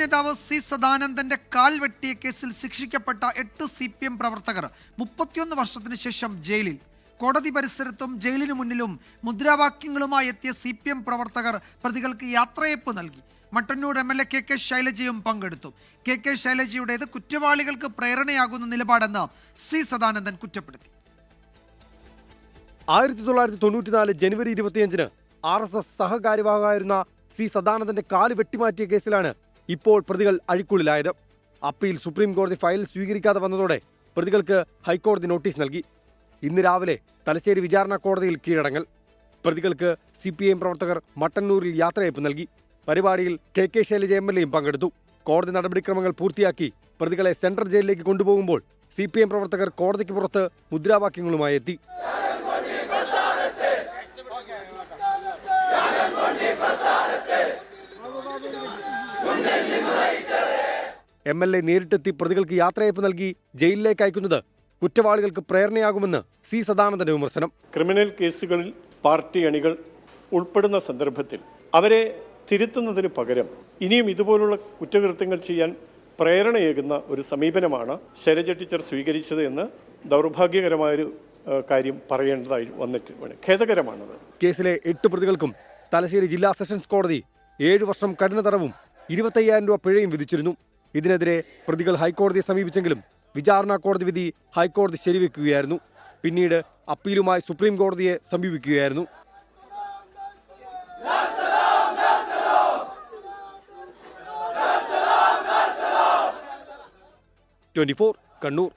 നേതാവ് സി സദാനന്ദന്റെ കാൽ വെട്ടിയ കേസിൽ ശിക്ഷിക്കപ്പെട്ട 8 CPM പ്രവർത്തകർ 31 വർഷത്തിന് ശേഷം ജയിലിൽ. കോടതി പരിസരത്തും ജയിലിനു മുന്നിലും മുദ്രാവാക്യങ്ങളുമായി എത്തിയ CPM പ്രവർത്തകർ പ്രതികൾക്ക് യാത്രയയപ്പ് നൽകി. മട്ടന്നൂർ MLA KK ശൈലജയും പങ്കെടുത്തു. KK ശൈലജയുടേത് കുറ്റവാളികൾക്ക് പ്രേരണയാകുന്ന നിലപാടെന്ന് സി സദാനന്ദൻ കുറ്റപ്പെടുത്തി. 1994 ജനുവരി 25-ന് RSS സഹകാര്യവാഹകരായിരുന്ന സി സദാനന്ദന്റെ കാല് വെട്ടിമാറ്റിയ കേസിലാണ് ഇപ്പോൾ പ്രതികൾ അഴിക്കുള്ളിലായത്. അപ്പീൽ സുപ്രീം കോടതി ഫയൽ സ്വീകരിക്കാതെ വന്നതോടെ പ്രതികൾക്ക് ഹൈക്കോടതി നോട്ടീസ് നൽകി. ഇന്ന് രാവിലെ തലശ്ശേരി വിചാരണ കോടതിയിൽ കീഴടങ്ങൽ. പ്രതികൾക്ക് CPM പ്രവർത്തകർ മട്ടന്നൂരിൽ യാത്രയയപ്പ് നൽകി. പരിപാടിയിൽ KK ശൈലജ MLAയും പങ്കെടുത്തു. കോടതി നടപടിക്രമങ്ങൾ പൂർത്തിയാക്കി പ്രതികളെ സെൻട്രൽ ജയിലിലേക്ക് കൊണ്ടുപോകുമ്പോൾ CPM പ്രവർത്തകർ കോടതിക്ക് പുറത്ത് മുദ്രാവാക്യങ്ങളുമായി എത്തി. MLA നേരിട്ടെത്തി പ്രതികൾക്ക് യാത്രയയപ്പ് നൽകി ജയിലിലേക്ക് അയക്കുന്നത് കുറ്റവാളികൾക്ക് പ്രേരണയാകുമെന്ന് സി സദാനന്ദന്റെ വിമർശനം. ക്രിമിനൽ കേസുകളിൽ പാർട്ടി അണികൾ ഉൾപ്പെടുന്ന സന്ദർഭത്തിൽ അവരെ തിരുത്തുന്നതിന് പകരം ഇനിയും ഇതുപോലുള്ള കുറ്റകൃത്യങ്ങൾ ചെയ്യാൻ പ്രേരണയേകുന്ന ഒരു സമീപനമാണ് ശൈലജ ടീച്ചർ സ്വീകരിച്ചത് എന്ന് ദൗർഭാഗ്യകരമായൊരു കാര്യം പറയേണ്ടതായി വന്നിട്ട് ഖേദകരമാണത്. കേസിലെ 8 പ്രതികൾക്കും തലശ്ശേരി ജില്ലാ സെഷൻസ് കോടതി 7 വർഷം കഠിന തടവും 25,000 രൂപ പിഴയും വിധിച്ചിരുന്നു. ഇതിനെതിരെ പ്രതികൾ ഹൈക്കോടതിയെ സമീപിച്ചെങ്കിലും വിചാരണ കോടതി വിധി ഹൈക്കോടതി ശരിവെക്കുകയായിരുന്നു. പിന്നീട് അപ്പീലുമായി സുപ്രീം കോടതിയെ സമീപിക്കുകയായിരുന്നു. 24 കണ്ണൂർ.